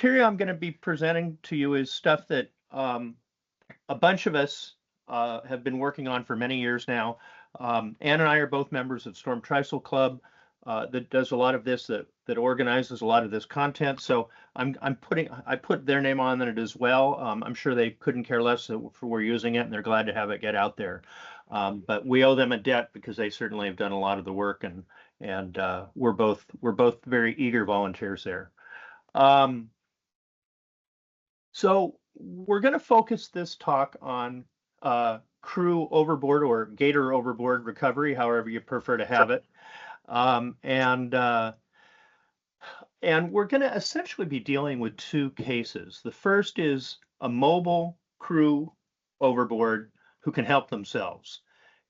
material I'm going to be presenting to you is stuff that a bunch of us have been working on for many years now. Ann and I are both members of Storm Tristle Club that does a lot of this, that organizes a lot of this content. So I put their name on it as well. I'm sure they couldn't care less that we're using it, and they're glad to have it get out there. But we owe them a debt because they certainly have done a lot of the work, and we're both very eager volunteers there. So we're going to focus this talk on crew overboard or gator overboard recovery, however you prefer to have it. And we're going to essentially be dealing with two cases. The first is a mobile crew overboard who can help themselves.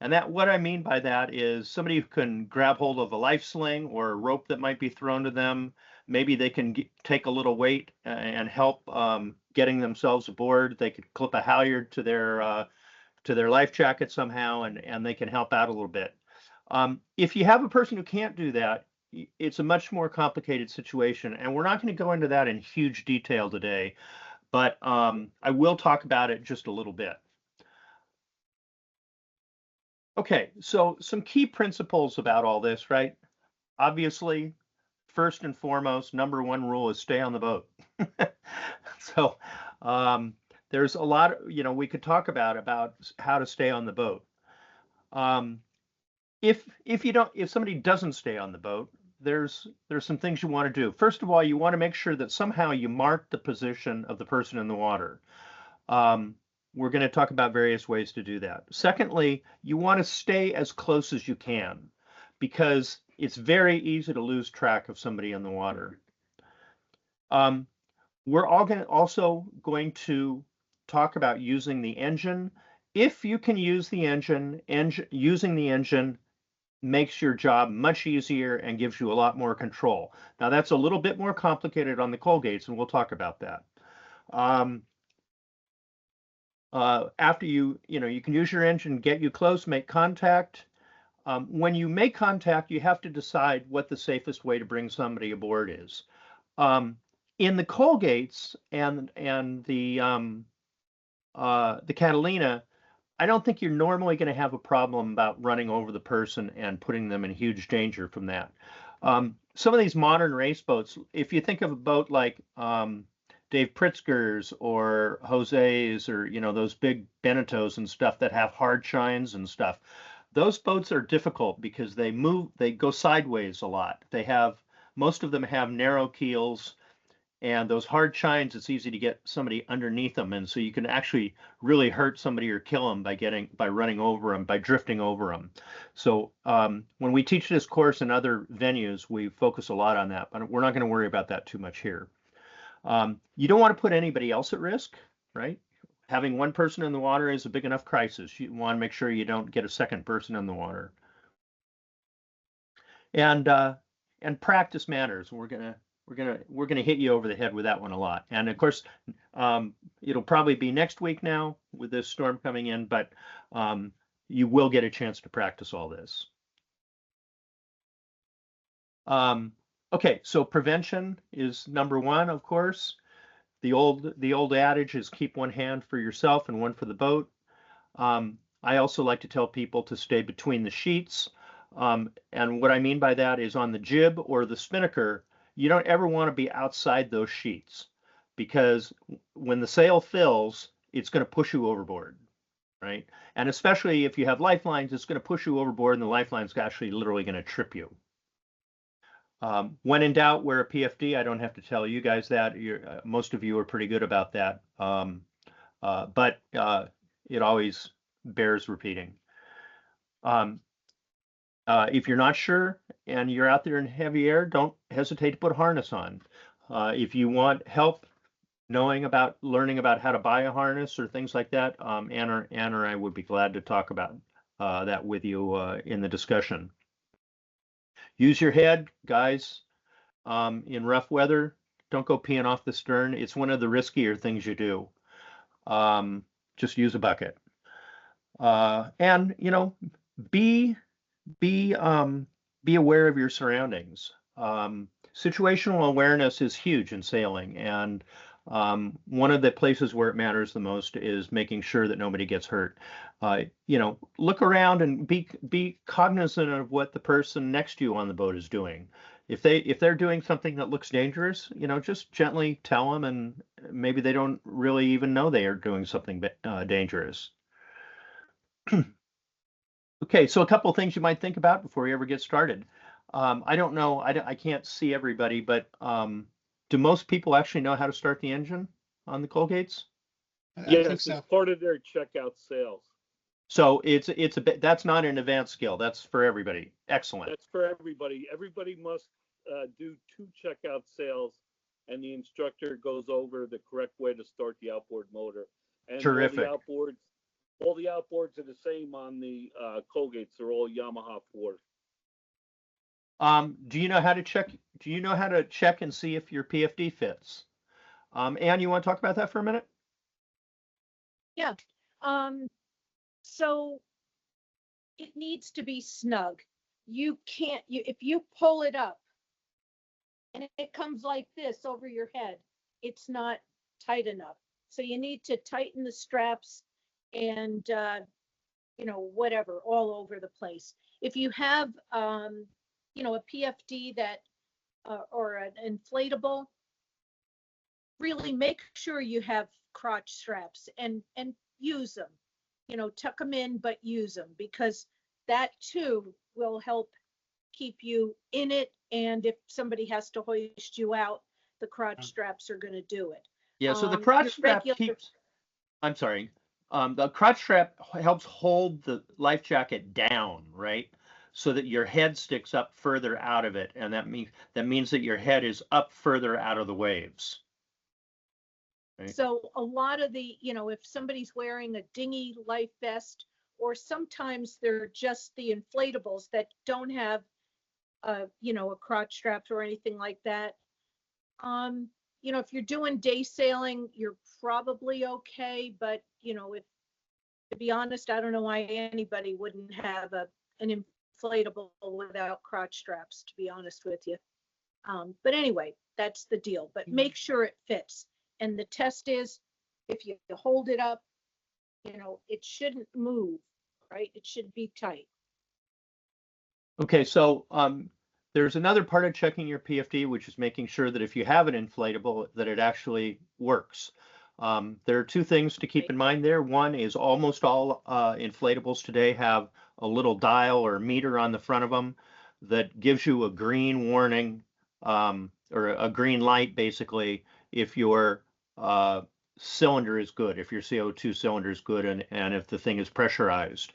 And that, what I mean by that is somebody who can grab hold of a life sling or a rope that might be thrown to them. Maybe they can take a little weight and help getting themselves aboard. They could clip a halyard to their life jacket somehow, and they can help out a little bit. If you have a person who can't do that, it's a much more complicated situation, and we're not going to go into that in huge detail today, but I will talk about it just a little bit. Okay, so some key principles about all this, right? Obviously, first and foremost, number one rule is stay on the boat. So there's a lot, we could talk about how to stay on the boat. If somebody doesn't stay on the boat, there's some things you want to do. First of all, you want to make sure that somehow you mark the position of the person in the water. We're going to talk about various ways to do that. Secondly, you want to stay as close as you can, because it's very easy to lose track of somebody in the water. We're also going to talk about using the engine. If you can use the engine, using the engine makes your job much easier and gives you a lot more control. Now, that's a little bit more complicated on the coal gates, and we'll talk about that. After you can use your engine, get you close, make contact. When you make contact, you have to decide what the safest way to bring somebody aboard is. In the coal gates and the Catalina, I don't think you're normally going to have a problem about running over the person and putting them in huge danger from that. Some of these modern race boats, if you think of a boat like Dave Pritzker's or Jose's, or those big Benetos and stuff that have hard chines and stuff, those boats are difficult because they go sideways a lot. Most of them have narrow keels, and those hard chines, it's easy to get somebody underneath them, and so you can actually really hurt somebody or kill them by running over them, by drifting over them. So when we teach this course in other venues, we focus a lot on that, but we're not going to worry about that too much here. You don't want to put anybody else at risk, right? Having one person in the water is a big enough crisis. You want to make sure you don't get a second person in the water. And practice matters. We're gonna hit you over the head with that one a lot. And of course, it'll probably be next week now with this storm coming in, but you will get a chance to practice all this. Okay, so prevention is number one, of course. The old adage is keep one hand for yourself and one for the boat. I also like to tell people to stay between the sheets. And what I mean by that is on the jib or the spinnaker, you don't ever want to be outside those sheets, because when the sail fills, it's going to push you overboard, right? And especially if you have lifelines, it's going to push you overboard, and the lifeline's actually literally going to trip you. When in doubt, wear a PFD. I don't have to tell you guys that. Most of you are pretty good about that, but it always bears repeating. If you're not sure and you're out there in heavy air, don't hesitate to put a harness on. If you want help learning about how to buy a harness or things like that, Ann or I would be glad to talk about that with you in the discussion. Use your head, guys. In rough weather, don't go peeing off the stern. It's one of the riskier things you do. Just use a bucket. And be aware of your surroundings. situational awareness is huge in sailing, and one of the places where it matters the most is making sure that nobody gets hurt. Look around and be cognizant of what the person next to you on the boat is doing. If they're doing something that looks dangerous, just gently tell them, and maybe they don't really even know they are doing something dangerous. Okay, so a couple of things you might think about before you ever get started. I don't know, I can't see everybody, but do most people actually know how to start the engine on the Colgates? I think Yes, so. it's part of their checkout sales. So it's a bit, that's not an advanced skill. That's for everybody. Excellent. That's for everybody. Everybody must do 2 checkout sales, and the instructor goes over the correct way to start the outboard motor. And Terrific. all the outboards are the same on the Colgates. They're all Yamaha 4. Do you know how to check? Do you know how to check and see if your PFD fits? Ann, you want to talk about that for a minute? Yeah. So it needs to be snug. You can't, if you pull it up and it comes like this over your head, it's not tight enough. So you need to tighten the straps and, whatever, all over the place. If you have, a PFD that, or an inflatable, really make sure you have crotch straps and use them. Tuck them in, but use them, because that too will help keep you in it. And if somebody has to hoist you out, the crotch straps are going to do it. Yeah, so the crotch strap keeps, I'm sorry, the crotch strap helps hold the life jacket down, right? So that your head sticks up further out of it, and that means that your head is up further out of the waves. Right? So a lot of the, if somebody's wearing a dinghy life vest, or sometimes they're just the inflatables that don't have, a crotch straps or anything like that. If you're doing day sailing, you're probably okay. But, if, to be honest, I don't know why anybody wouldn't have an inflatable without crotch straps, to be honest with you. But anyway, that's the deal. But make sure it fits. And the test is, if you hold it up, it shouldn't move, right? It should be tight. Okay, so there's another part of checking your PFD, which is making sure that if you have an inflatable, that it actually works. There are 2 things to keep in mind there. One is almost all inflatables today have a little dial or meter on the front of them that gives you a green warning, or a green light, basically, if your cylinder is good, if your CO2 cylinder is good, and if the thing is pressurized.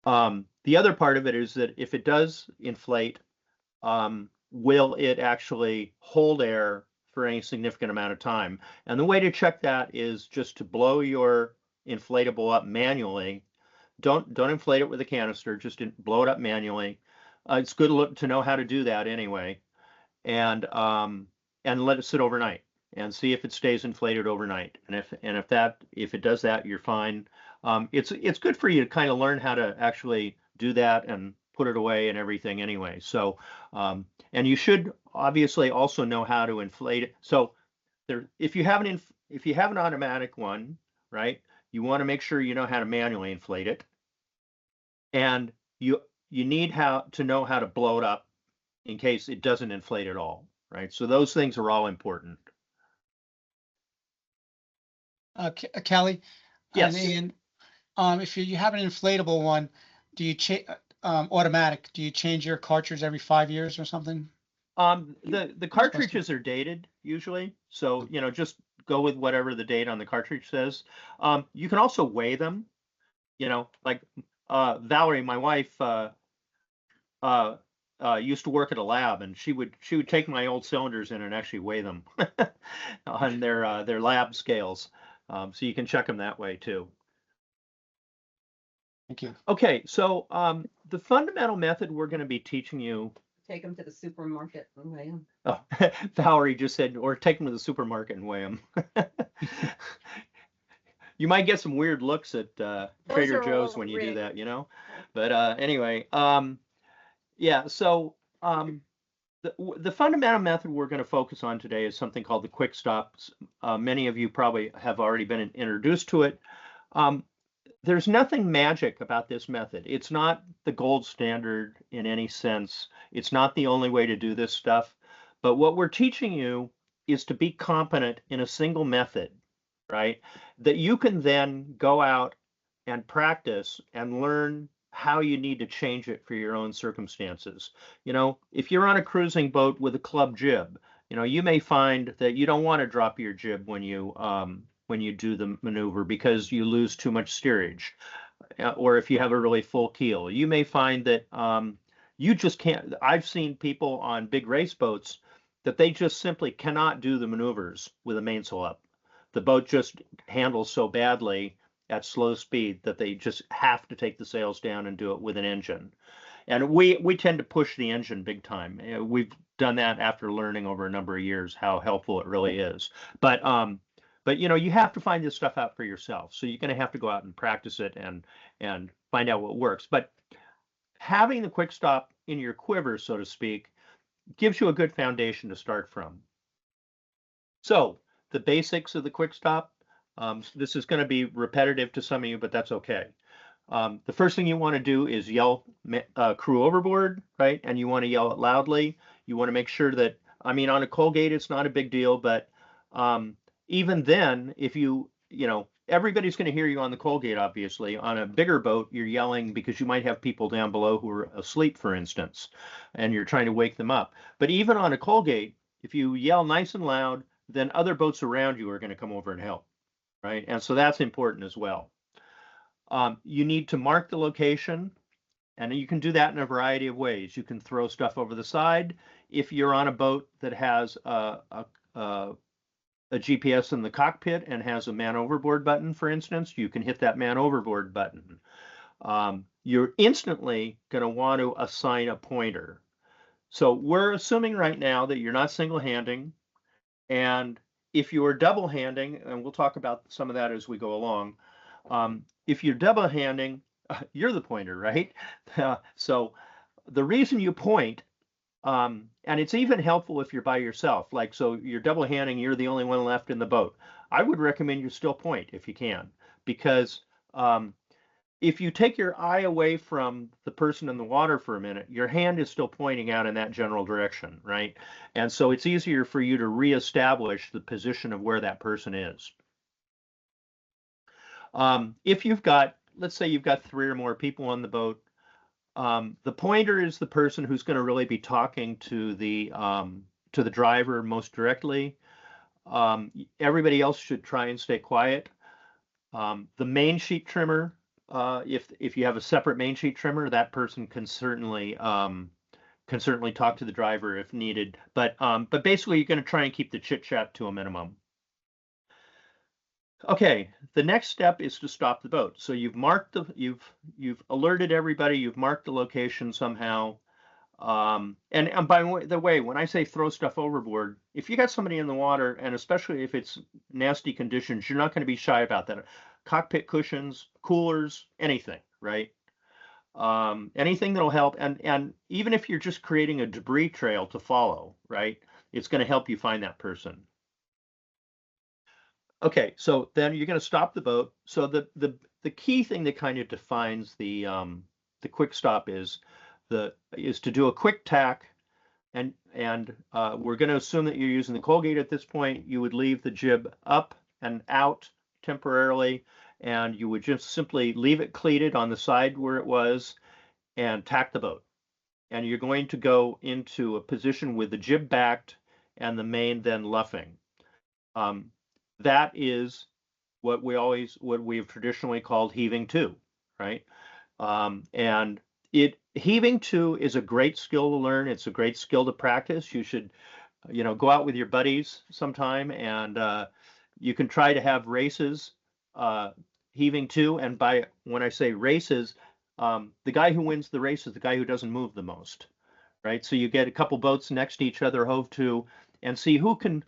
The other part of it is that if it does inflate, will it actually hold air for any significant amount of time? And the way to check that is just to blow your inflatable up manually. Don't inflate it with a canister, just blow it up manually. It's good to know how to do that anyway, and let it sit overnight and see if it stays inflated overnight. And if it does that, you're fine. It's good for you to kind of learn how to actually do that and put it away and everything anyway. So and you should obviously also know how to inflate it. So if you have an automatic one, right, you want to make sure you know how to manually inflate it, and you need to know how to blow it up in case it doesn't inflate at all, right? So those things are all important. Kelly, Yes. and if you have an inflatable one, do you automatic? Do you change your cartridge every 5 years or something? The cartridges are dated usually, so just go with whatever the date on the cartridge says. You can also weigh them. Like Valerie, my wife, used to work at a lab, and she would take my old cylinders in and actually weigh them on their lab scales. So you can check them that way too. Thank you. Okay, so the fundamental method we're going to be teaching you. Take them to the supermarket and weigh them. Oh, Valerie just said, or take them to the supermarket and weigh them. You might get some weird looks at Trader Joe's when you do that, But anyway, yeah. So The fundamental method we're going to focus on today is something called the quick stops. Many of you probably have already been introduced to it. Um, there's nothing magic about this method. It's not the gold standard in any sense. It's not the only way to do this stuff. But what we're teaching you is to be competent in a single method, right? That you can then go out and practice and learn how you need to change it for your own circumstances. You know, if you're on a cruising boat with a club jib, you know, you may find that you don't want to drop your jib when you do the maneuver because you lose too much steerage, or if you have a really full keel. You may find that you just can't. I've seen people on big race boats that they just simply cannot do the maneuvers with a mainsail up. The boat just handles so badly at slow speed that they just have to take the sails down and do it with an engine. And we tend to push the engine big time. We've done that after learning over a number of years how helpful it really is. But you know, you have to find this stuff out for yourself. So you're going to have to go out and practice it and find out what works. But having the quick stop in your quiver, so to speak, gives you a good foundation to start from. So the basics of the quick stop. This is going to be repetitive to some of you, but that's okay. The first thing you want to do is yell crew overboard, right? And you want to yell it loudly. You want to make sure that, I mean, on a Colgate, it's not a big deal, but even then, if you know, everybody's going to hear you on the Colgate, obviously. On a bigger boat, you're yelling because you might have people down below who are asleep, for instance, and you're trying to wake them up. But even on a Colgate, if you yell nice and loud, then other boats around you are going to come over and help, right? And so that's important as well. You need to mark the location, and you can do that in a variety of ways. You can throw stuff over the side. If you're on a boat that has a GPS in the cockpit and has a man overboard button, for instance, you can hit that man overboard button. You're instantly going to want to assign a pointer. So we're assuming right now that you're not single-handing, and if you are double-handing, and we'll talk about some of that as we go along, if you're double-handing, you're the pointer, right? So the reason you point, and it's even helpful if you're by yourself, like, so you're double-handing, you're the only one left in the boat. I would recommend you still point if you can, because if you take your eye away from the person in the water for a minute, your hand is still pointing out in that general direction, right? And so it's easier for you to reestablish the position of where that person is. If you've got, let's say you've got 3 or more people on the boat, the pointer is the person who's going to really be talking to the driver most directly. Everybody else should try and stay quiet. The main sheet trimmer, if you have a separate main sheet trimmer, that person can certainly talk to the driver if needed. But basically, you're going to try and keep the chit chat to a minimum. Okay, the next step is to stop the boat. So you've marked you've alerted everybody, you've marked the location somehow. And by the way, when I say throw stuff overboard, if you got somebody in the water, and especially if it's nasty conditions, you're not going to be shy about that. Cockpit cushions, coolers, anything, right? Anything that'll help. And even if you're just creating a debris trail to follow, right? It's going to help you find that person. Okay, so then you're going to stop the boat. So the key thing that kind of defines the quick stop is to do a quick tack, and we're going to assume that you're using the Colgate at this point. You would leave the jib up and out temporarily, and you would just simply leave it cleated on the side where it was and tack the boat. And you're going to go into a position with the jib backed and the main then luffing. That is what we've traditionally called heaving to, right? And heaving to is a great skill to learn. It's a great skill to practice. You should, you know, go out with your buddies sometime, and you can try to have races heaving to. And when I say races, the guy who wins the race is the guy who doesn't move the most, right? So you get a couple boats next to each other, hove to, and see who can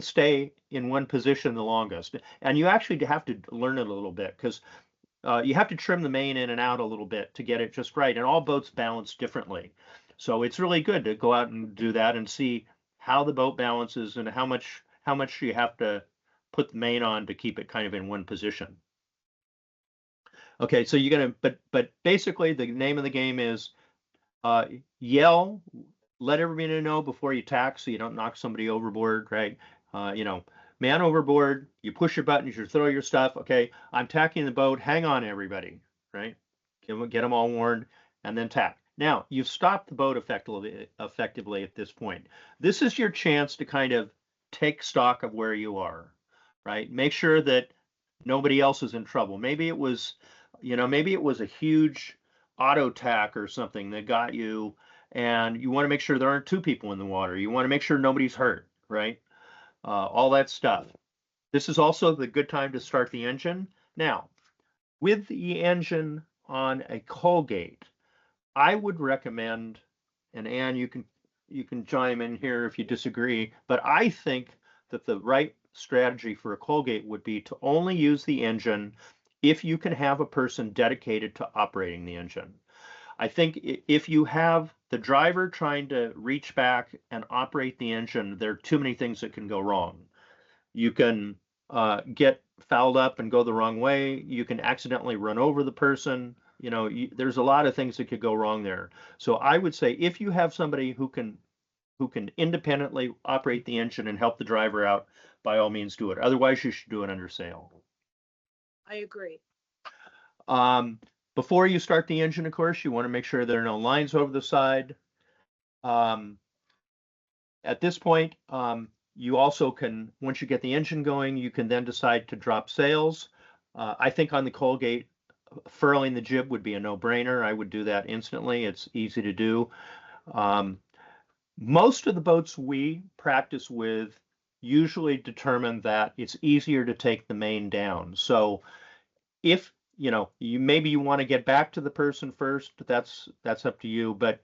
stay in one position the longest. And you actually have to learn it a little bit, because you have to trim the main in and out a little bit to get it just right. And all boats balance differently. So it's really good to go out and do that and see how the boat balances and how much you have to put the main on to keep it kind of in one position. Okay, so you're gonna, but basically the name of the game is yell, let everybody know before you tack so you don't knock somebody overboard, right? You know, man overboard, you push your buttons, you throw your stuff. Okay, I'm tacking the boat. Hang on, everybody, right? Get them all warned, and then tack. Now you've stopped the boat effectively at this point. This is your chance to kind of take stock of where you are, right? Make sure that nobody else is in trouble. Maybe it was, maybe it was a huge auto tack or something that got you, and you want to make sure there aren't two people in the water. You want to make sure nobody's hurt, right? All that stuff. This is also the good time to start the engine. Now, with the engine on a Colgate, I would recommend, and Ann, you can chime in here if you disagree, but I think that the right strategy for a Colgate would be to only use the engine if you can have a person dedicated to operating the engine. I think if you have the driver trying to reach back and operate the engine, there are too many things that can go wrong. You can get fouled up and go the wrong way. You can accidentally run over the person. There's a lot of things that could go wrong there. So I would say if you have somebody who can independently operate the engine and help the driver out, by all means do it. Otherwise, you should do it under sail. I agree. Before you start the engine, of course, you want to make sure there are no lines over the side. At this point, you also can, once you get the engine going, you can then decide to drop sails. I think on the Colgate, furling the jib would be a no-brainer. I would do that instantly. It's easy to do. Most of the boats we practice with usually determine that it's easier to take the main down. So if maybe you want to get back to the person first, that's up to you, but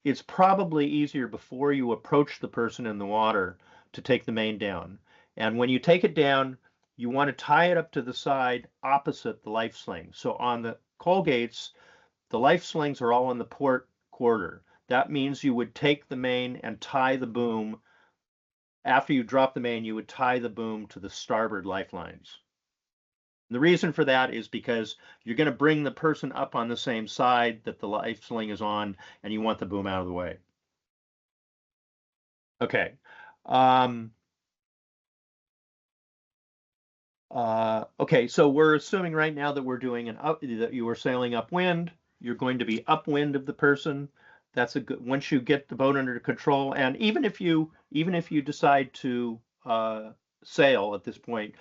it's probably easier before you approach the person in the water to take the main down. And when you take it down, you want to tie it up to the side opposite the life sling. So on the Colgates, the life slings are all on the port quarter. That means you would take the main and tie the boom. After you drop the main, you would tie the boom to the starboard lifelines. The reason for that is because you're going to bring the person up on the same side that the life sling is on, and you want the boom out of the way. Okay. Okay, so we're assuming right now that we're doing that you are sailing upwind. You're going to be upwind of the person. That's a good, once you get the boat under control, and even if you decide to sail at this point,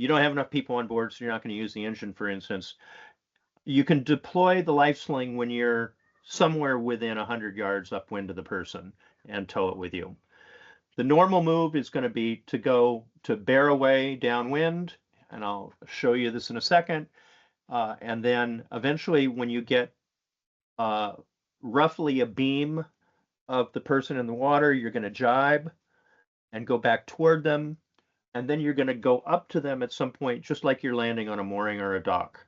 you don't have enough people on board, so you're not going to use the engine, for instance. You can deploy the life sling when you're somewhere within 100 yards upwind of the person and tow it with you. The normal move is going to be to go to bear away downwind, and I'll show you this in a second. And then eventually when you get roughly a beam of the person in the water, you're going to jibe and go back toward them. And then you're going to go up to them at some point, just like you're landing on a mooring or a dock.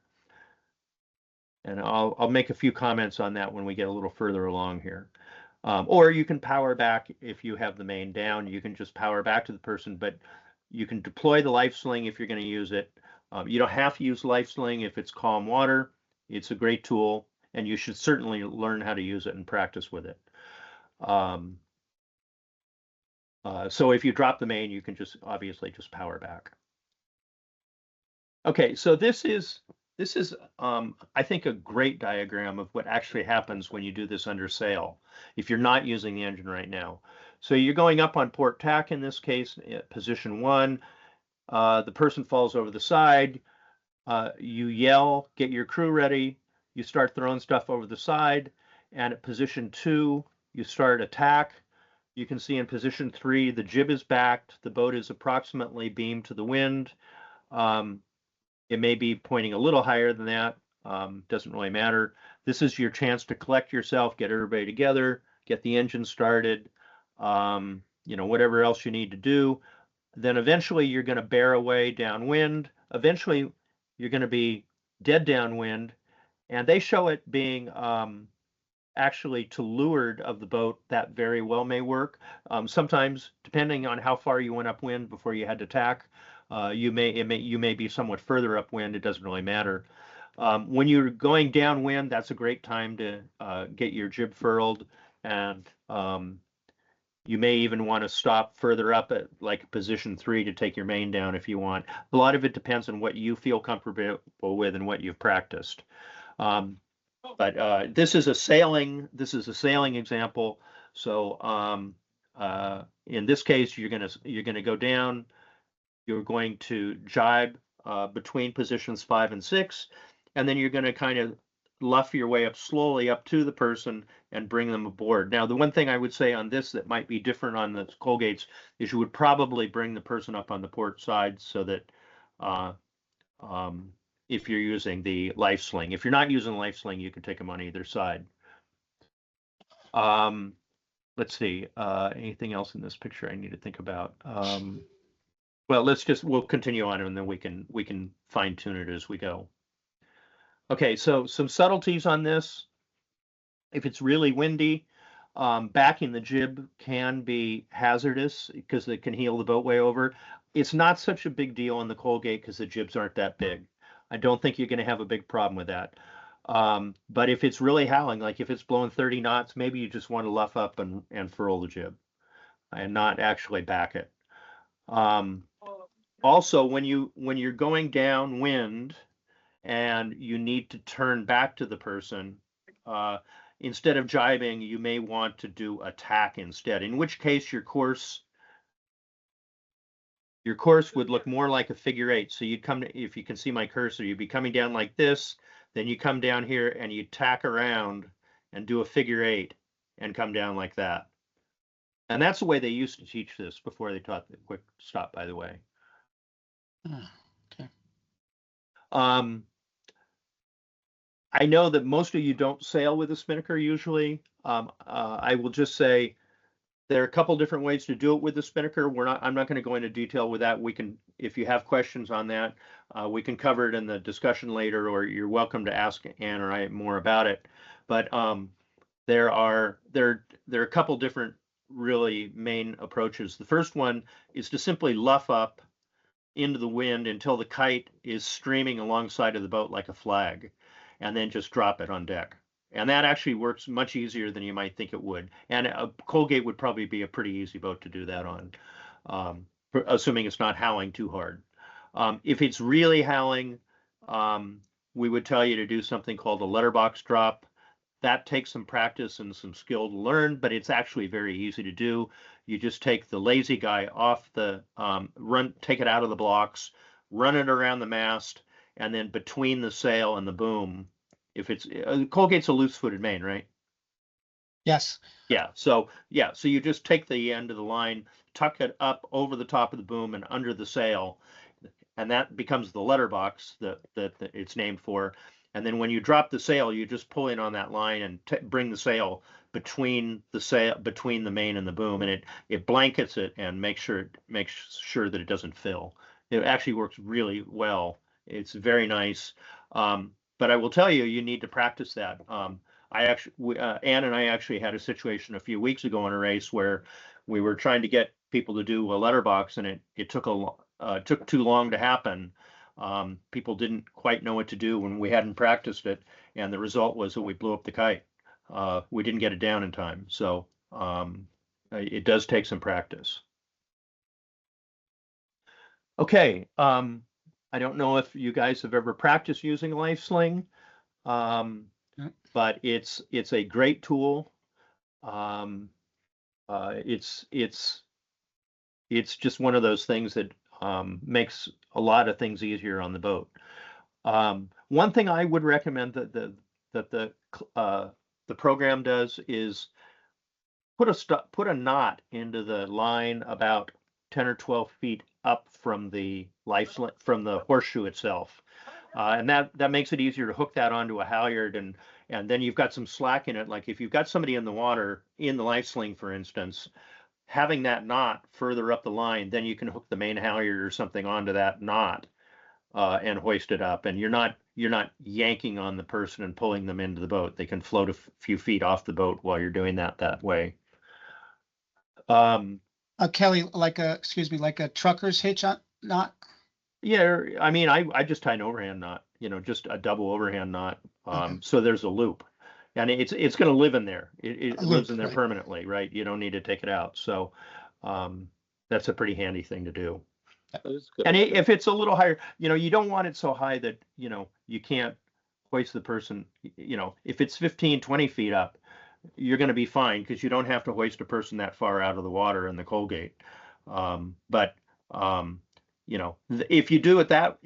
And I'll make a few comments on that when we get a little further along here. Or you can power back if you have the main down. You can just power back to the person, but you can deploy the life sling if you're going to use it. You don't have to use life sling if it's calm water. It's a great tool, and you should certainly learn how to use it and practice with it. So if you drop the main, you can just obviously just power back. Okay, so this is I think a great diagram of what actually happens when you do this under sail, if you're not using the engine right now. So you're going up on port tack in this case, position 1. The person falls over the side. You yell, get your crew ready. You start throwing stuff over the side. And at position 2, you start attack. You can see in position 3, the jib is backed. The boat is approximately beamed to the wind. It may be pointing a little higher than that. Doesn't really matter. This is your chance to collect yourself, get everybody together, get the engine started, whatever else you need to do. Then eventually you're going to bear away downwind. Eventually you're going to be dead downwind. And they show it being actually to leeward of the boat, that very well may work. Sometimes, depending on how far you went upwind before you had to tack, you may be somewhat further upwind. It doesn't really matter. When you're going downwind, that's a great time to get your jib furled, and you may even want to stop further up at like position 3 to take your main down if you want. A lot of it depends on what you feel comfortable with and what you've practiced. But this is a sailing example. So in this case, you're gonna go down. You're going to jibe between positions 5 and 6, and then you're going to kind of luff your way up slowly up to the person and bring them aboard. Now, the one thing I would say on this that might be different on the Colgates is you would probably bring the person up on the port side so that if you're using the life sling. If you're not using life sling, you can take them on either side. Let's see, anything else in this picture I need to think about? Well, we'll continue on and then we can fine tune it as we go. Okay, so some subtleties on this. If it's really windy, backing the jib can be hazardous because it can heel the boat way over. It's not such a big deal on the Colgate because the jibs aren't that big. I don't think you're going to have a big problem with that. But if it's really howling, like if it's blowing 30 knots, maybe you just want to luff up and furl the jib and not actually back it. Also, when you're going downwind and you need to turn back to the person, instead of jibing, you may want to do a tack instead, in which case your course would look more like a figure 8. So you'd come, if you can see my cursor, you'd be coming down like this, then you come down here and you tack around and do a figure 8 and come down like that. And that's the way they used to teach this before they taught the quick stop, by the way. Okay. I know that most of you don't sail with a spinnaker usually. I will just say there are a couple different ways to do it with the spinnaker. I'm not going to go into detail with that. We can, if you have questions on that, we can cover it in the discussion later, or you're welcome to ask Ann or I more about it. But there are a couple different really main approaches. The first one is to simply luff up into the wind until the kite is streaming alongside of the boat like a flag, and then just drop it on deck. And that actually works much easier than you might think it would. And a Colgate would probably be a pretty easy boat to do that on, assuming it's not howling too hard. If it's really howling, we would tell you to do something called a letterbox drop. That takes some practice and some skill to learn, but it's actually very easy to do. You just take the lazy guy off the, take it out of the blocks, run it around the mast, and then between the sail and the boom, if it's, Colgate's a loose-footed main, right? Yes. Yeah, so you just take the end of the line, tuck it up over the top of the boom and under the sail, and that becomes the letterbox that it's named for. And then when you drop the sail, you just pull in on that line and bring the sail between the main and the boom, and it blankets it and makes sure that it doesn't fill. It actually works really well. It's very nice. But I will tell you, you need to practice that. Ann and I actually had a situation a few weeks ago in a race where we were trying to get people to do a letterbox, and it took too long to happen. People didn't quite know what to do when we hadn't practiced it, and the result was that we blew up the kite. We didn't get it down in time, so it does take some practice. Okay, I don't know if you guys have ever practiced using a life sling, but it's a great tool. It's just one of those things that makes a lot of things easier on the boat. One thing I would recommend that the program does is put a knot into the line about 10 or 12 feet up from the horseshoe itself, and that makes it easier to hook that onto a halyard, and then you've got some slack in it. Like if you've got somebody in the water in the life sling, for instance, having that knot further up the line, then you can hook the main halyard or something onto that knot, and hoist it up. And you're not yanking on the person and pulling them into the boat. They can float a few feet off the boat while you're doing that way. Kelly, excuse me, like a trucker's hitch knot? Yeah, I mean, I just tie an overhand knot, just a double overhand knot. Okay. So there's a loop, and it's going to live in there. It A lives loop, in there right. permanently, right? You don't need to take it out. So that's a pretty handy thing to do. That is good. And if it's a little higher, you don't want it so high that, you can't hoist the person. If it's 15, 20 feet up, you're going to be fine because you don't have to hoist a person that far out of the water in the Colgate. But if you do it that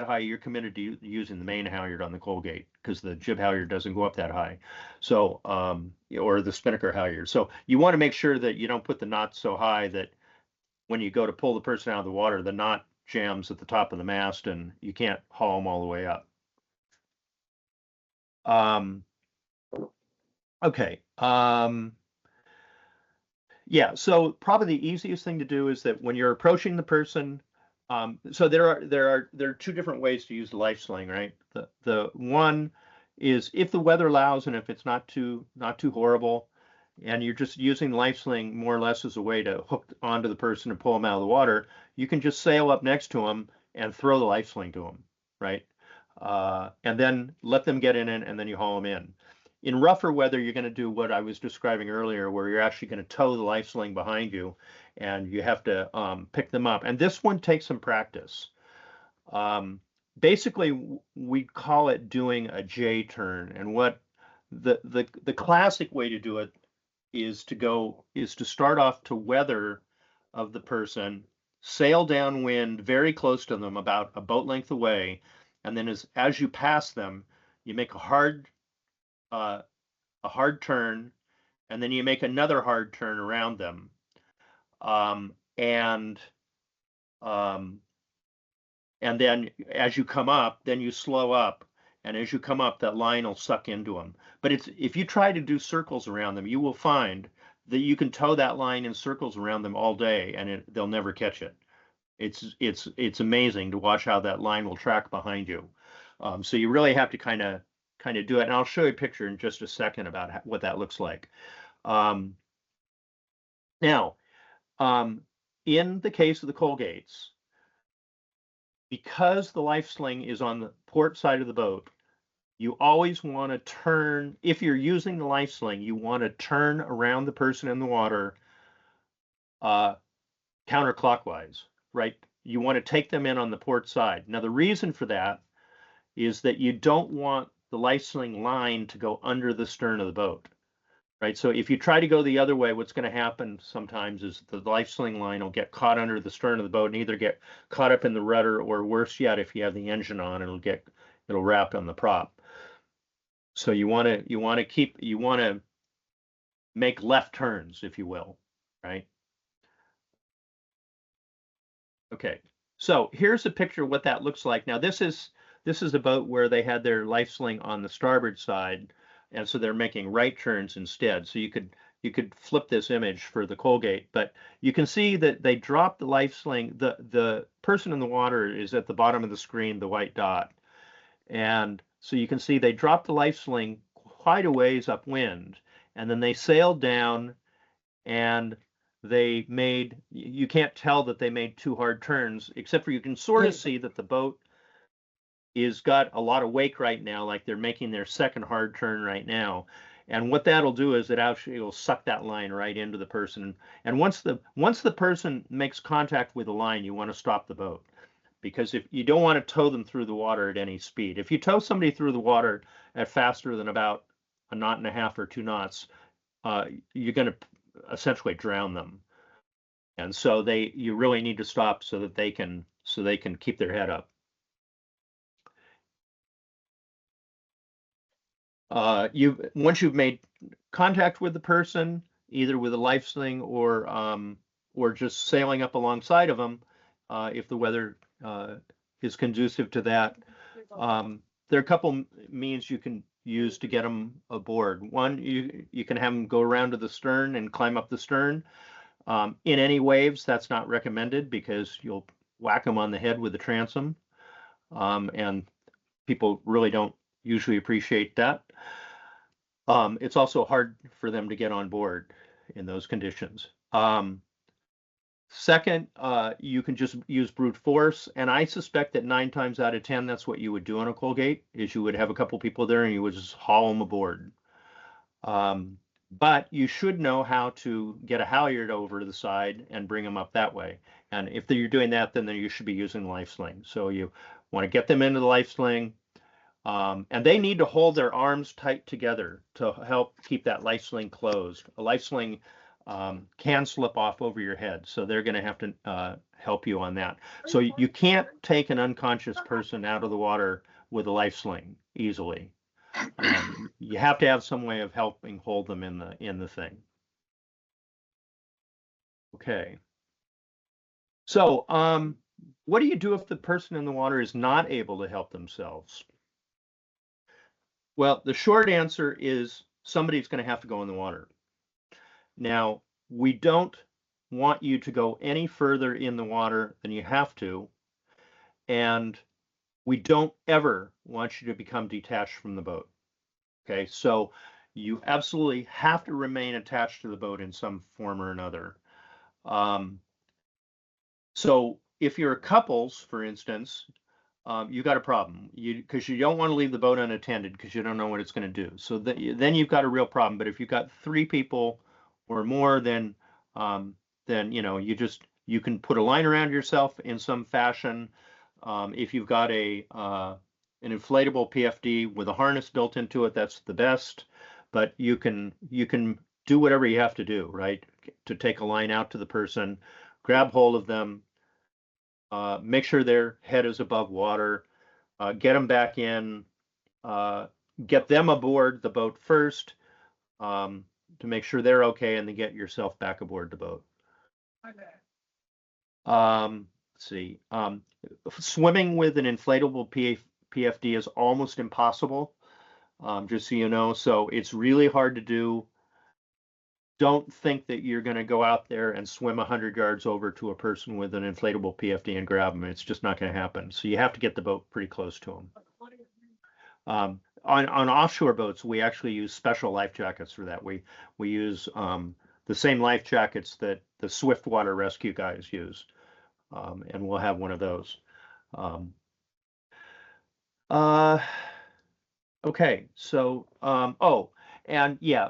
high, you're committed to using the main halyard on the Colgate because the jib halyard doesn't go up that high. So, or the spinnaker halyard. So you want to make sure that you don't put the knot so high that when you go to pull the person out of the water, the knot jams at the top of the mast and you can't haul them all the way up. Okay. Yeah, so probably the easiest thing to do is that when you're approaching the person, so there are two different ways to use the life sling, right? The one is if the weather allows and if it's not too horrible, and you're just using the life sling more or less as a way to hook onto the person and pull them out of the water, you can just sail up next to them and throw the life sling to them, right? And then let them get in it, and then you haul them in. In rougher weather, you're going to do what I was describing earlier, where you're actually going to tow the life sling behind you, and you have to pick them up. And this one takes some practice. Basically, we call it doing a J turn, and what the classic way to do it is to start off to weather of the person, sail downwind very close to them, about a boat length away, and then as you pass them, you make a hard turn, and then you make another hard turn around them, and then as you come up, then you slow up, and as you come up, that line will suck into them. But if you try to do circles around them, you will find that you can tow that line in circles around them all day, and they'll never catch it. It's amazing to watch how that line will track behind you. So you really have to kind of do it. And I'll show you a picture in just a second about what that looks like. Now, in the case of the Colgates, because the life sling is on the port side of the boat, you always want to turn, if you're using the life sling, you want to turn around the person in the water counterclockwise, right? You want to take them in on the port side. Now, the reason for that is that you don't want the life sling line to go under the stern of the boat, right? So if you try to go the other way, what's going to happen sometimes is the life sling line will get caught under the stern of the boat and either get caught up in the rudder, or worse yet, if you have the engine on, it'll wrap on the prop. So you want to make left turns, if you will, right? Okay, so here's a picture of what that looks like. Now this is a boat where they had their life sling on the starboard side, and so they're making right turns instead. So you could flip this image for the Colgate, but you can see that they dropped the life sling. The person in the water is at the bottom of the screen, the white dot, and so you can see they dropped the life sling quite a ways upwind, and then they sailed down, and you can't tell that they made two hard turns, except for you can sort of see that the boat is got a lot of wake right now, like they're making their second hard turn right now. And what that'll do is it actually will suck that line right into the person. And once the person makes contact with the line, you want to stop the boat, because if you don't want to tow them through the water at any speed. If you tow somebody through the water at faster than about 1.5 knots or 2 knots, you're going to essentially drown them. And so you really need to stop so that they can keep their head up. Once you've made contact with the person, either with a life sling or just sailing up alongside of them, if the weather is conducive to that, there are a couple means you can use to get them aboard. One, you can have them go around to the stern and climb up the stern. In any waves, that's not recommended because you'll whack them on the head with the transom. and people really don't usually appreciate that. It's also hard for them to get on board in those conditions. Second, you can just use brute force, and I suspect that 9 times out of 10, that's what you would do on a Colgate, is you would have a couple people there and you would just haul them aboard. But you should know how to get a halyard over to the side and bring them up that way. And if you're doing that, then you should be using the life sling. So you want to get them into the life sling, and they need to hold their arms tight together to help keep that life sling closed. A life sling can slip off over your head, so they're going to have to help you on that. So you can't take an unconscious person out of the water with a life sling easily. You have to have some way of helping hold them in the thing. Okay. So what do you do if the person in the water is not able to help themselves? Well, the short answer is somebody's going to have to go in the water. Now, we don't want you to go any further in the water than you have to, and we don't ever want you to become detached from the boat. Okay, so you absolutely have to remain attached to the boat in some form or another. So if you're couples, for instance, you got a problem because you don't want to leave the boat unattended because you don't know what it's going to do. So then you've got a real problem. But if you've got 3 people or more, then you can put a line around yourself in some fashion. If you've got an inflatable PFD with a harness built into it, that's the best. But you can do whatever you have to do, right? To take a line out to the person, grab hold of them, make sure their head is above water, get them back in, get them aboard the boat first, to make sure they're okay, and then get yourself back aboard the boat. Let's see. Swimming with an inflatable PFD is almost impossible, just so you know. So it's really hard to do. Don't think that you're going to go out there and swim 100 yards over to a person with an inflatable PFD and grab them. It's just not going to happen. So you have to get the boat pretty close to them. On offshore boats, we actually use special life jackets for that. We use the same life jackets that the Swiftwater rescue guys use, and we'll have one of those. Okay, so and yeah,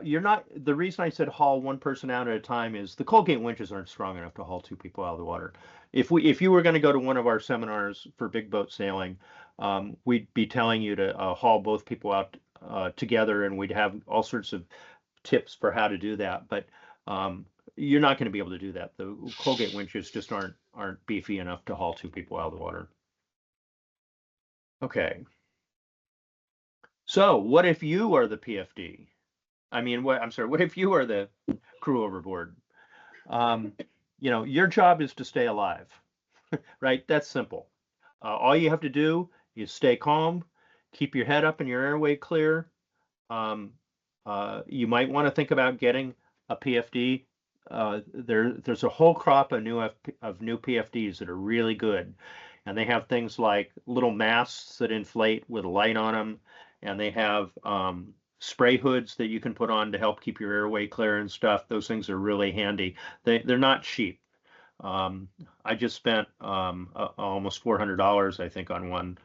the reason I said haul one person out at a time is the Colgate winches aren't strong enough to haul 2 people out of the water. If you were going to go to one of our seminars for big boat sailing, we'd be telling you to haul both people out together, and we'd have all sorts of tips for how to do that. But you're not going to be able to do that. The Colgate winches just aren't beefy enough to haul 2 people out of the water. Okay. So what if you are the PFD? What if you are the crew overboard? Your job is to stay alive, right? That's simple. All you have to do is stay calm, keep your head up and your airway clear. You might want to think about getting a PFD. There's a whole crop of new PFDs that are really good, and they have things like little masts that inflate with a light on them, and they have spray hoods that you can put on to help keep your airway clear and stuff. Those things are really handy. They're not cheap. I just spent almost $400, I think, on one.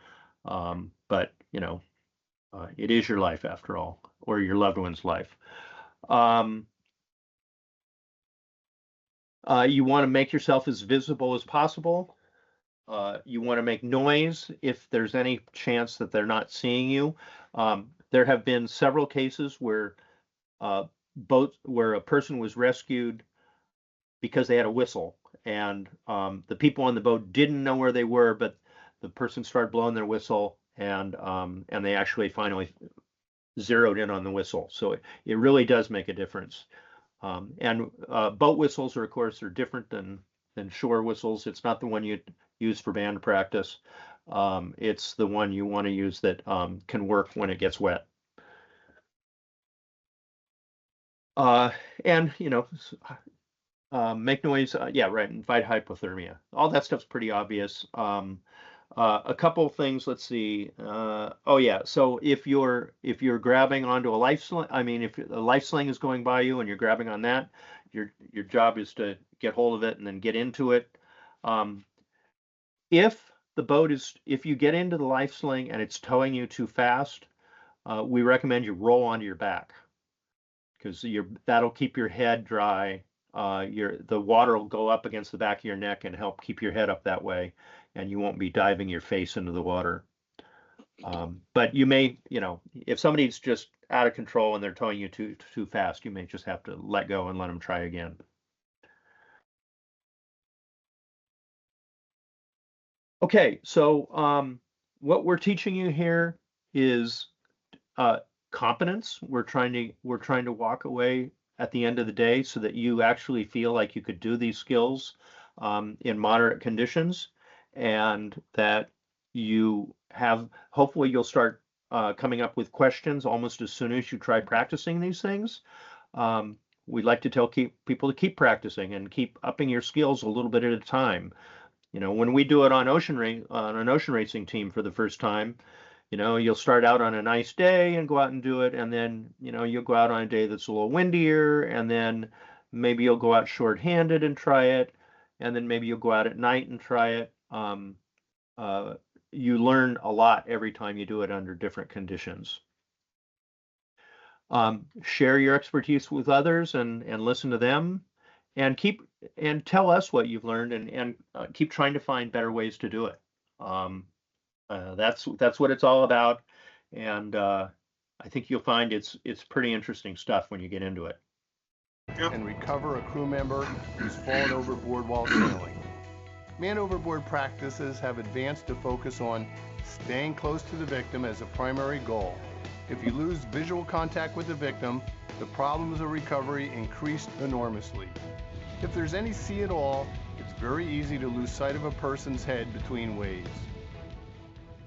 But it is your life after all, or your loved one's life. You want to make yourself as visible as possible. You want to make noise if there's any chance that they're not seeing you. There have been several cases where a person was rescued because they had a whistle, and the people on the boat didn't know where they were, but the person started blowing their whistle, and they actually finally zeroed in on the whistle. So it really does make a difference. And boat whistles are, of course, different than shore whistles. It's not the one you use for band practice. It's the one you want to use that can work when it gets wet. And make noise. Yeah, right. And fight hypothermia. All that stuff's pretty obvious. A couple things, let's see. Oh yeah, so if you're grabbing onto a life sling, I mean, if a life sling is going by you and you're grabbing on that, your job is to get hold of it and then get into it. Um, if you get into the life sling and it's towing you too fast, we recommend you roll onto your back because that'll keep your head dry. The water will go up against the back of your neck and help keep your head up that way, and you won't be diving your face into the water. But you may, if somebody's just out of control and they're towing you too fast, you may just have to let go and let them try again. Okay, so what we're teaching you here is competence. We're trying to walk away at the end of the day so that you actually feel like you could do these skills in moderate conditions, and that hopefully you'll start coming up with questions almost as soon as you try practicing these things. We'd like to tell people to keep practicing and keep upping your skills a little bit at a time. When we do it on an ocean racing team for the first time, you'll start out on a nice day and go out and do it, and then you'll go out on a day that's a little windier, and then maybe you'll go out short-handed and try it, and then maybe you'll go out at night and try it. You learn a lot every time you do it under different conditions. Share your expertise with others and listen to them, and tell us what you've learned, and keep trying to find better ways to do it. That's what it's all about, and I think you'll find it's pretty interesting stuff when you get into it. And recover a crew member who's fallen overboard while sailing. Man overboard practices have advanced to focus on staying close to the victim as a primary goal. If you lose visual contact with the victim, the problems of recovery increase enormously. If there's any sea at all, it's very easy to lose sight of a person's head between waves.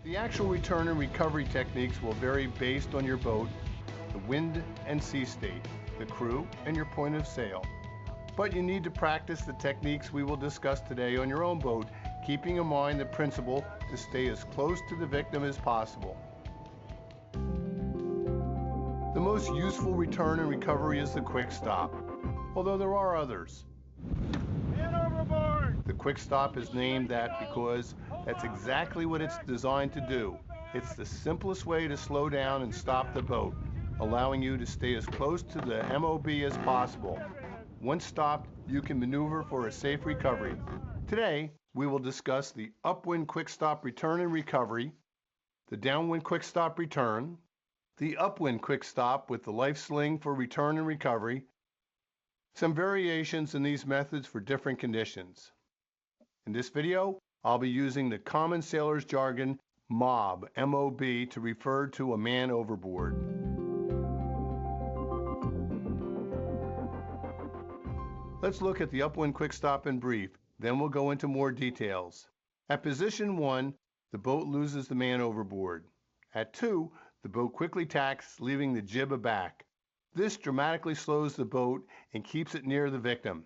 The actual return and recovery techniques will vary based on your boat, the wind and sea state, the crew, and your point of sail. But you need to practice the techniques we will discuss today on your own boat, keeping in mind the principle to stay as close to the victim as possible. The most useful return and recovery is the quick stop, although there are others. Man overboard! The quick stop is named that because that's exactly what it's designed to do. It's the simplest way to slow down and stop the boat, allowing you to stay as close to the MOB as possible. Once stopped, you can maneuver for a safe recovery. Today, we will discuss the upwind quick stop return and recovery, the downwind quick stop return, the upwind quick stop with the life sling for return and recovery, some variations in these methods for different conditions. In this video, I'll be using the common sailor's jargon MOB, M-O-B, to refer to a man overboard. Let's look at the upwind quick stop in brief, then we'll go into more details. At position 1, the boat loses the man overboard. At 2, the boat quickly tacks, leaving the jib aback. This dramatically slows the boat and keeps it near the victim.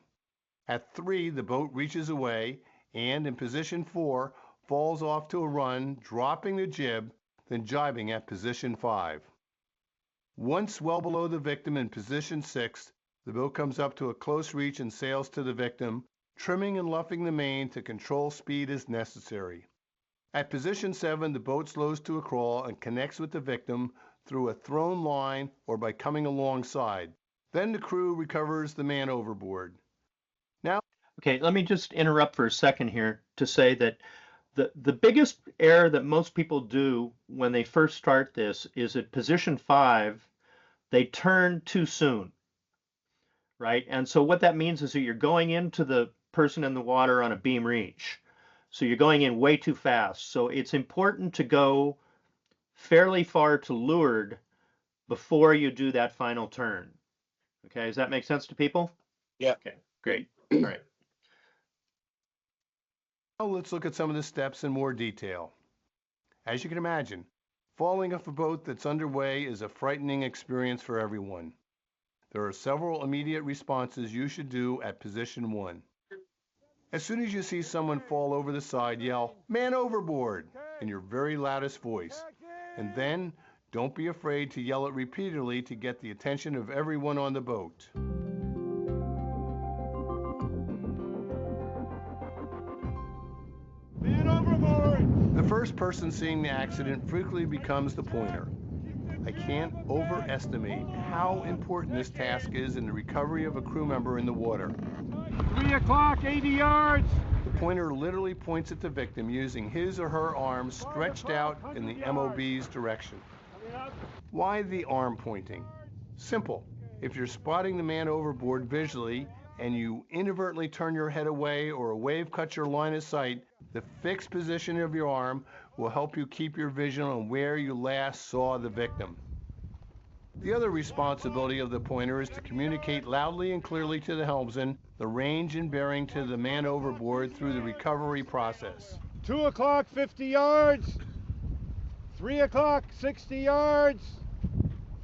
At 3, the boat reaches away and, in position 4, falls off to a run, dropping the jib, then jibing at position 5. Once well below the victim in position 6, the boat comes up to a close reach and sails to the victim, trimming and luffing the main to control speed as necessary. At position 7, the boat slows to a crawl and connects with the victim through a thrown line or by coming alongside. Then the crew recovers the man overboard. Now, okay, let me just interrupt for a second here to say that the biggest error that most people do when they first start this is at position 5, they turn too soon, right? And so what that means is that you're going into the person in the water on a beam reach. So you're going in way too fast. So it's important to go fairly far to leeward before you do that final turn. Okay, does that make sense to people? Yeah. Okay, great. All right. Now let's look at some of the steps in more detail. As you can imagine, falling off a boat that's underway is a frightening experience for everyone. There are several immediate responses you should do at position 1. As soon as you see someone fall over the side, yell, "Man overboard!" in your very loudest voice. And then, don't be afraid to yell it repeatedly to get the attention of everyone on the boat. Man overboard! The first person seeing the accident frequently becomes the pointer. I can't overestimate how important this task is in the recovery of a crew member in the water. 3 o'clock, 80 yards! The pointer literally points at the victim using his or her arm stretched out in the MOB's direction. Why the arm pointing? Simple. If you're spotting the man overboard visually and you inadvertently turn your head away or a wave cuts your line of sight, the fixed position of your arm will help you keep your vision on where you last saw the victim. The other responsibility of the pointer is to communicate loudly and clearly to the helmsman the range and bearing to the man overboard through the recovery process. 2 o'clock, 50 yards. 3 o'clock, 60 yards.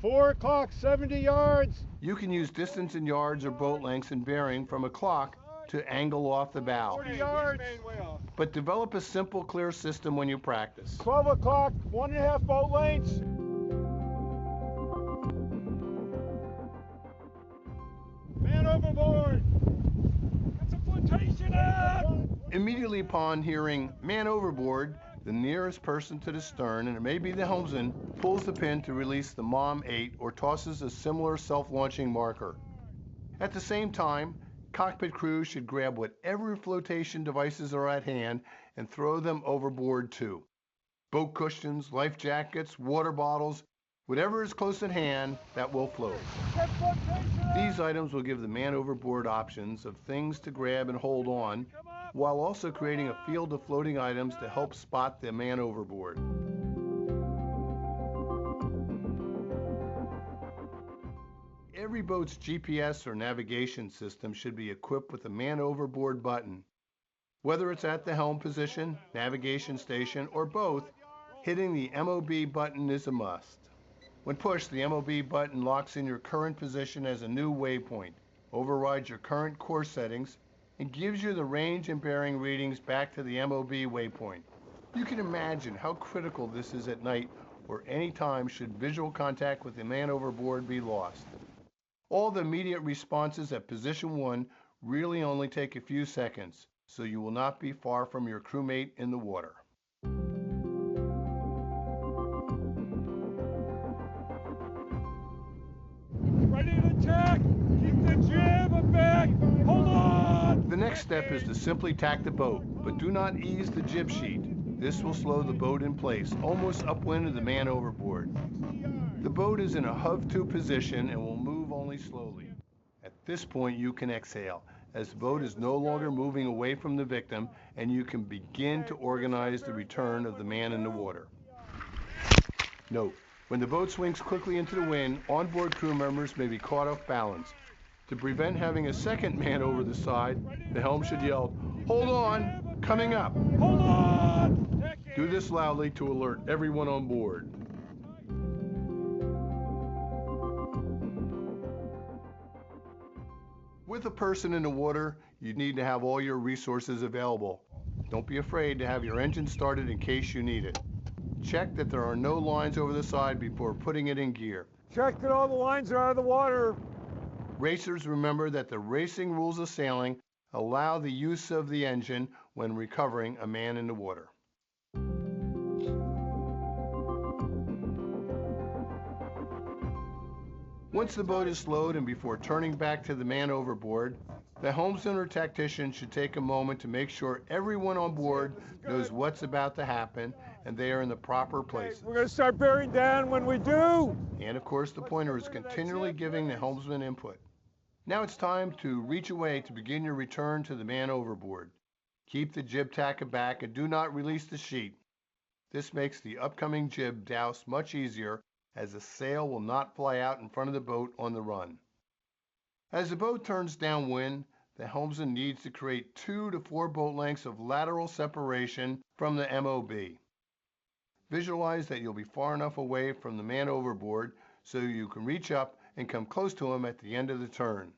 4 o'clock, 70 yards. You can use distance in yards or boat lengths and bearing from a clock to angle off the bow. 40 yards. But develop a simple, clear system when you practice. 12 o'clock, 1.5 boat lengths. Man overboard. That's a flotation out. Immediately upon hearing "man overboard," the nearest person to the stern, and it may be the helmsman, pulls the pin to release the Mom 8 or tosses a similar self-launching marker. At the same time, cockpit crews should grab whatever flotation devices are at hand and throw them overboard too. Boat cushions, life jackets, water bottles, whatever is close at hand that will float. These items will give the man overboard options of things to grab and hold on, while also creating a field of floating items to help spot the man overboard. Every boat's GPS or navigation system should be equipped with a man overboard button. Whether it's at the helm position, navigation station, or both, hitting the MOB button is a must. When pushed, the MOB button locks in your current position as a new waypoint, overrides your current course settings, and gives you the range and bearing readings back to the MOB waypoint. You can imagine how critical this is at night or any time should visual contact with the man overboard be lost. All the immediate responses at position 1 really only take a few seconds, so you will not be far from your crewmate in the water. Ready to tack. Keep the jib back. Hold on. The next step is to simply tack the boat, but do not ease the jib sheet. This will slow the boat in place, almost upwind of the man overboard. The boat is in a hove-to position and will move only slowly. At this point, you can exhale, as the boat is no longer moving away from the victim, and you can begin to organize the return of the man in the water. Note, when the boat swings quickly into the wind, onboard crew members may be caught off balance. To prevent having a second man over the side, the helm should yell, "Hold on, coming up." Hold on. Do this loudly to alert everyone on board. With a person in the water, you need to have all your resources available. Don't be afraid to have your engine started in case you need it. Check that there are no lines over the side before putting it in gear. Check that all the lines are out of the water. Racers, remember that the racing rules of sailing allow the use of the engine when recovering a man in the water. Once the boat is slowed and before turning back to the man overboard, the helmsman or tactician should take a moment to make sure everyone on board knows what's about to happen and they are in the proper places. We're going to start bearing down when we do. And of course, the pointer is continually giving the helmsman input. Now it's time to reach away to begin your return to the man overboard. Keep the jib tack aback and do not release the sheet. This makes the upcoming jib douse much easier, as the sail will not fly out in front of the boat on the run. As the boat turns downwind, the helmsman needs to create 2 to 4 boat lengths of lateral separation from the MOB. Visualize that you'll be far enough away from the man overboard so you can reach up and come close to him at the end of the turn.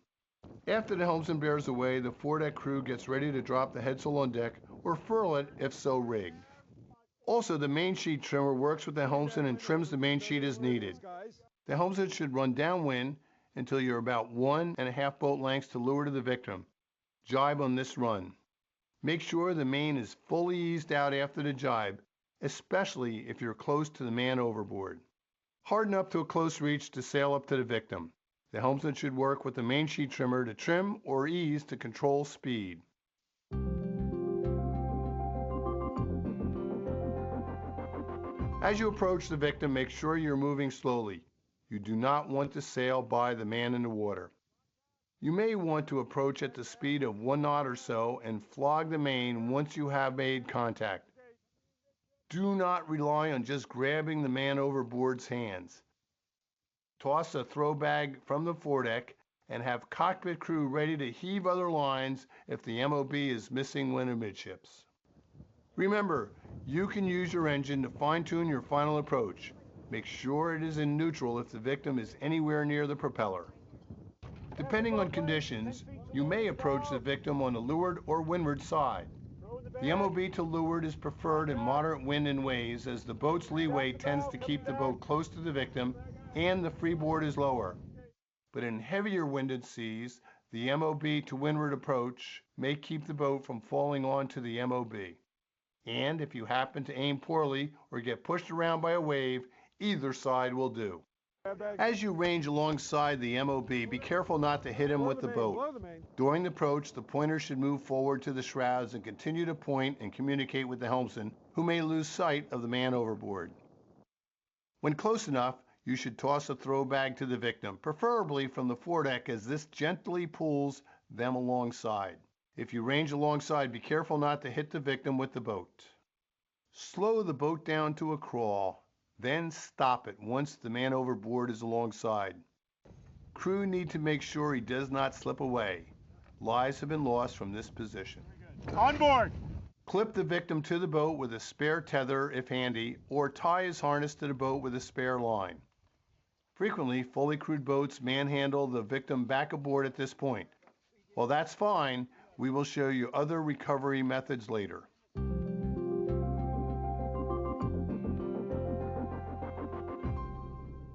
After the helmsman bears away, the foredeck crew gets ready to drop the headsail on deck or furl it if so rigged. Also, the main sheet trimmer works with the helmsman and trims the main sheet as needed. The helmsman should run downwind until you're about 1.5 boat lengths to leeward of the victim. Jibe on this run. Make sure the main is fully eased out after the jibe, especially if you're close to the man overboard. Harden up to a close reach to sail up to the victim. The helmsman should work with the main sheet trimmer to trim or ease to control speed. As you approach the victim, make sure you're moving slowly. You do not want to sail by the man in the water. You may want to approach at the speed of 1 knot or so and flog the main once you have made contact. Do not rely on just grabbing the man overboard's hands. Toss a throw bag from the foredeck and have cockpit crew ready to heave other lines if the MOB is missing when amidships. Remember, you can use your engine to fine-tune your final approach. Make sure it is in neutral if the victim is anywhere near the propeller. Depending on conditions, you may approach the victim on the leeward or windward side. The MOB to leeward is preferred in moderate wind and waves, as the boat's leeway tends to keep the boat close to the victim and the freeboard is lower. But in heavier winded seas, the MOB to windward approach may keep the boat from falling onto the MOB. And if you happen to aim poorly or get pushed around by a wave, either side will do. As you range alongside the MOB, be careful not to hit him with the boat. During the approach, the pointer should move forward to the shrouds and continue to point and communicate with the helmsman, who may lose sight of the man overboard. When close enough, you should toss a throw bag to the victim, preferably from the foredeck, as this gently pulls them alongside. If you range alongside, be careful not to hit the victim with the boat. Slow the boat down to a crawl. Then stop it once the man overboard is alongside. Crew need to make sure he does not slip away. Lives have been lost from this position. On board! Clip the victim to the boat with a spare tether if handy, or tie his harness to the boat with a spare line. Frequently, fully crewed boats manhandle the victim back aboard at this point. While that's fine, we will show you other recovery methods later.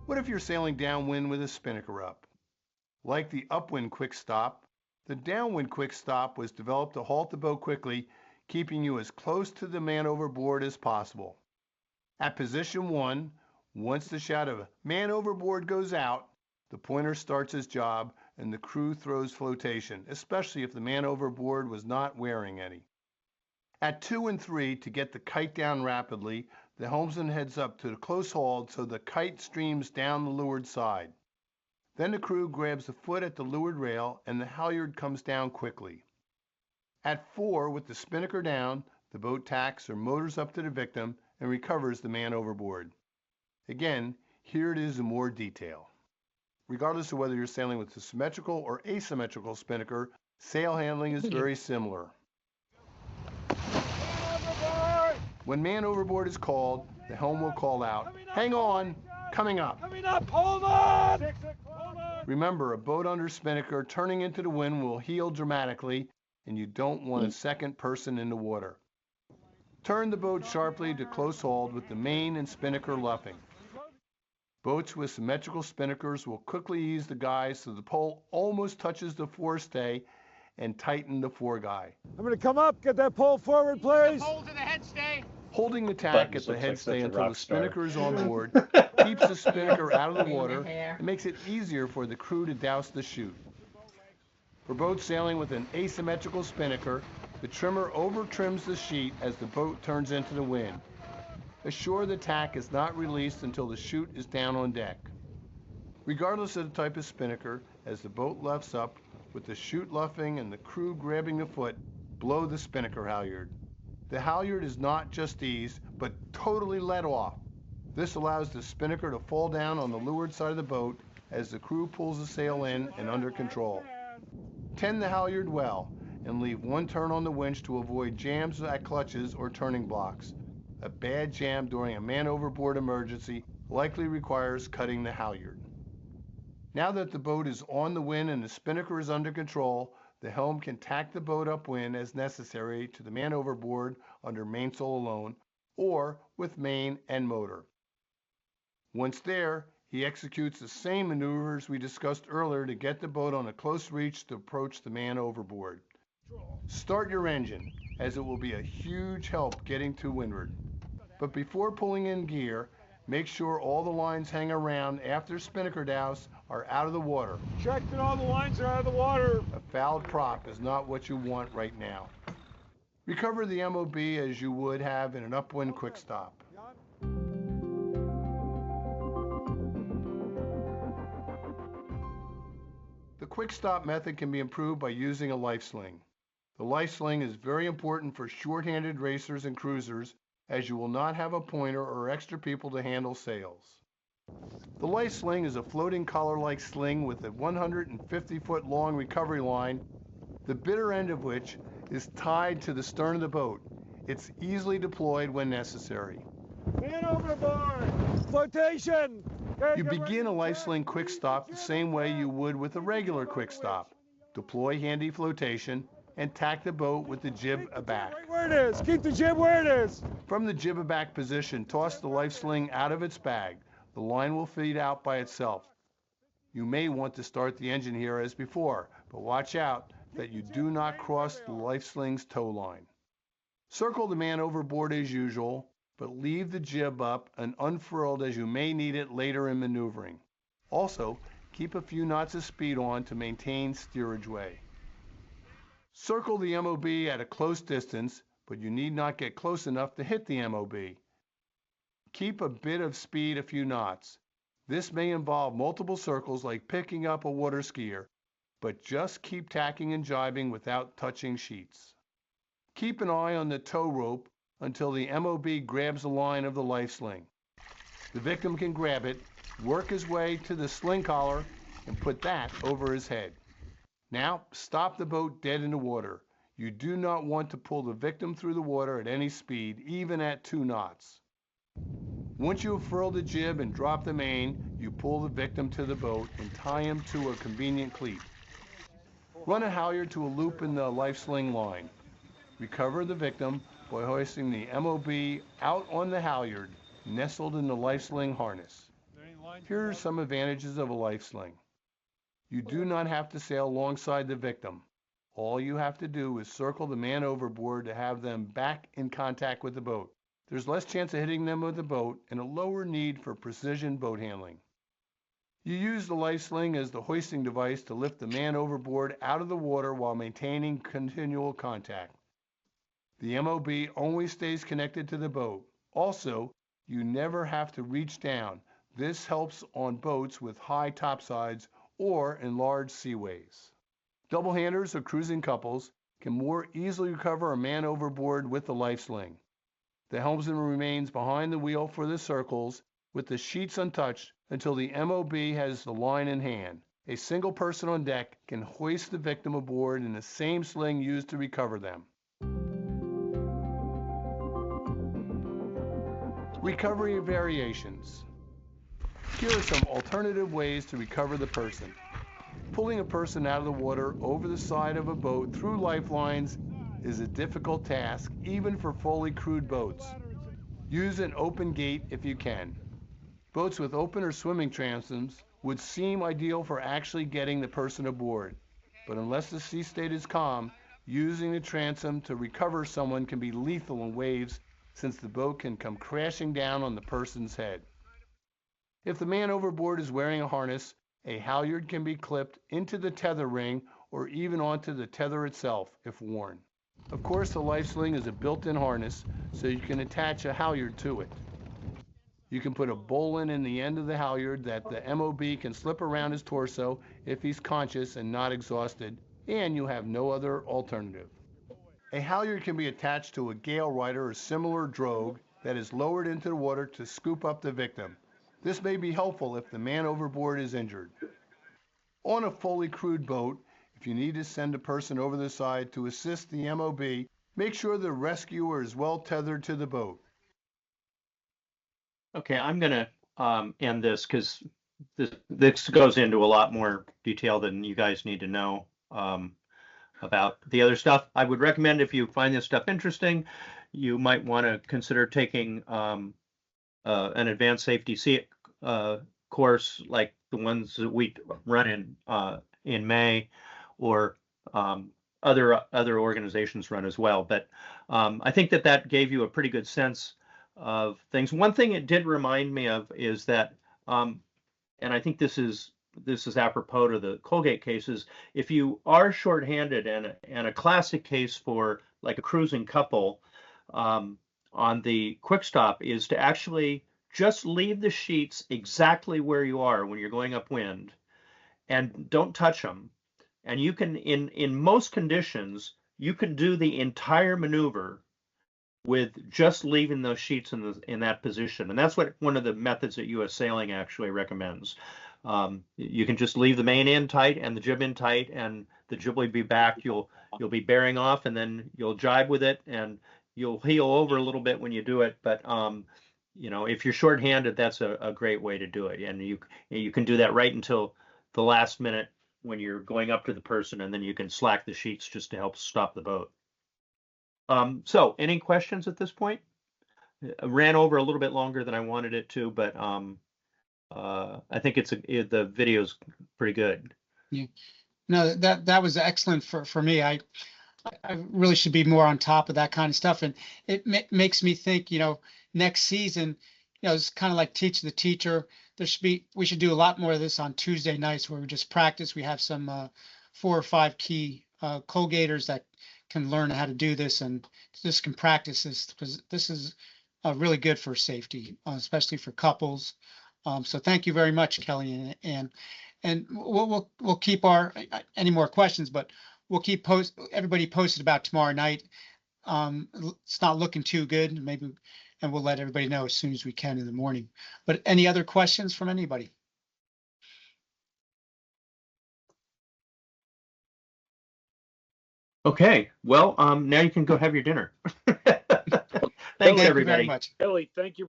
What if you're sailing downwind with a spinnaker up? Like the upwind quick stop, the downwind quick stop was developed to halt the boat quickly, keeping you as close to the man overboard as possible. At position 1, once the shout of "man overboard" goes out, the pointer starts his job and the crew throws flotation, especially if the man overboard was not wearing any. At 2 and 3, to get the kite down rapidly, the helmsman heads up to the close haul so the kite streams down the leeward side. Then the crew grabs the foot at the leeward rail and the halyard comes down quickly. At 4, with the spinnaker down, the boat tacks or motors up to the victim and recovers the man overboard. Again, here it is in more detail. Regardless of whether you're sailing with a symmetrical or asymmetrical spinnaker, sail handling is very similar. When man overboard is called, the helm will call out, "Hang on, coming up." Coming up, hold on! Remember, a boat under spinnaker turning into the wind will heel dramatically, and you don't want a second person in the water. Turn the boat sharply to close hauled with the main and spinnaker luffing. Boats with symmetrical spinnakers will quickly ease the guys so the pole almost touches the forestay and tighten the foreguy. I'm gonna come up, get that pole forward, please. Hold to the headstay. Holding the tack Buttons at the looks like such headstay a until rock the star. spinnaker is on board keeps the spinnaker out of the water and makes it easier for the crew to douse the chute. For boats sailing with an asymmetrical spinnaker, the trimmer over-trims the sheet as the boat turns into the wind. Assure the tack is not released until the chute is down on deck. Regardless of the type of spinnaker, as the boat luffs up, with the chute luffing and the crew grabbing the foot, blow the spinnaker halyard. The halyard is not just eased, but totally let off. This allows the spinnaker to fall down on the leeward side of the boat as the crew pulls the sail in and under control. Tend the halyard well and leave one turn on the winch to avoid jams at clutches or turning blocks. A bad jam during a man overboard emergency likely requires cutting the halyard. Now that the boat is on the wind and the spinnaker is under control, the helm can tack the boat upwind as necessary to the man overboard under mainsail alone, or with main and motor. Once there, he executes the same maneuvers we discussed earlier to get the boat on a close reach to approach the man overboard. Start your engine, as it will be a huge help getting to windward. But before pulling in gear, make sure all the lines hang around after spinnaker douse are out of the water. Check that all the lines are out of the water. A fouled prop is not what you want right now. Recover the MOB as you would have in an upwind quick stop. The quick stop method can be improved by using a life sling. The life sling is very important for short-handed racers and cruisers, as you will not have a pointer or extra people to handle sails. The life sling is a floating collar-like sling with a 150-foot long recovery line, the bitter end of which is tied to the stern of the boat. It's easily deployed when necessary. Man overboard! Flotation! Okay, You get begin a ready. life sling quick stop the same way you would with a regular quick stop. Deploy handy flotation and tack the boat with the jib aback. Right where it is. Keep the jib where it is. From the jib aback position, toss the life sling out of its bag. The line will feed out by itself. You may want to start the engine here as before, but watch out that you do not cross the life sling's tow line. Circle the man overboard as usual, but leave the jib up and unfurled as you may need it later in maneuvering. Also, keep a few knots of speed on to maintain steerage way. Circle the MOB at a close distance, but you need not get close enough to hit the MOB. Keep a bit of speed a few knots. This may involve multiple circles like picking up a water skier, but just keep tacking and jibing without touching sheets. Keep an eye on the tow rope until the MOB grabs the line of the life sling. The victim can grab it, work his way to the sling collar, and put that over his head. Now, stop the boat dead in the water. You do not want to pull the victim through the water at any speed, even at 2 knots. Once you have furled the jib and dropped the main, you pull the victim to the boat and tie him to a convenient cleat. Run a halyard to a loop in the life sling line. Recover the victim by hoisting the MOB out on the halyard, nestled in the life sling harness. Here are some advantages of a life sling. You do not have to sail alongside the victim. All you have to do is circle the man overboard to have them back in contact with the boat. There's less chance of hitting them with the boat and a lower need for precision boat handling. You use the life sling as the hoisting device to lift the man overboard out of the water while maintaining continual contact. The MOB always stays connected to the boat. Also, you never have to reach down. This helps on boats with high topsides or in large seaways. Double-handers or cruising couples can more easily recover a man overboard with the life sling. The helmsman remains behind the wheel for the circles with the sheets untouched until the MOB has the line in hand. A single person on deck can hoist the victim aboard in the same sling used to recover them. Recovery variations. Here are some alternative ways to recover the person. Pulling a person out of the water over the side of a boat through lifelines is a difficult task, even for fully crewed boats. Use an open gate if you can. Boats with open or swimming transoms would seem ideal for actually getting the person aboard, but unless the sea state is calm, using the transom to recover someone can be lethal in waves, since the boat can come crashing down on the person's head. If the man overboard is wearing a harness, a halyard can be clipped into the tether ring or even onto the tether itself if worn. Of course, the life sling is a built-in harness, so you can attach a halyard to it. You can put a bowline in the end of the halyard that the MOB can slip around his torso if he's conscious and not exhausted, and you have no other alternative. A halyard can be attached to a gale rider or similar drogue that is lowered into the water to scoop up the victim. This may be helpful if the man overboard is injured. On a fully crewed boat, if you need to send a person over the side to assist the MOB, make sure the rescuer is well tethered to the boat. Okay, I'm going to end this because this goes into a lot more detail than you guys need to know about the other stuff. I would recommend, if you find this stuff interesting, you might want to consider taking an advanced safety course like the ones that we run in May, or other organizations run as well. But I think that gave you a pretty good sense of things. One thing it did remind me of is that, and I think this is apropos to the Colgate cases, if you are shorthanded, and a classic case for like a cruising couple on the quick stop is to actually just leave the sheets exactly where you are when you're going upwind, and don't touch them. And you can, in most conditions, you can do the entire maneuver with just leaving those sheets in that position. And that's what one of the methods that US Sailing actually recommends. You can just leave the main end tight and the jib end tight, and the jib will be back. You'll be bearing off, and then you'll jibe with it, and you'll heel over a little bit when you do it. But if you're shorthanded, that's a great way to do it. And you can do that right until the last minute when you're going up to the person, and then you can slack the sheets just to help stop the boat. So any questions at this point? I ran over a little bit longer than I wanted it to, but I think the video's pretty good. Yeah. No, that was excellent for me. I really should be more on top of that kind of stuff, and it makes me think, next season, it's kind of like teach the teacher. We should do a lot more of this on Tuesday nights, where we just practice. We have some 4 or 5 key Colgaters that can learn how to do this, and just can practice this, because this is really good for safety, especially for couples. So thank you very much, Kelly, and we'll keep any more questions, but we'll keep everybody posted about tomorrow night. It's not looking too good, maybe, and we'll let everybody know as soon as we can in the morning. But any other questions from anybody? Okay, well, now you can go have your dinner. Thanks, Thank you everybody. very much. Kelly, thank you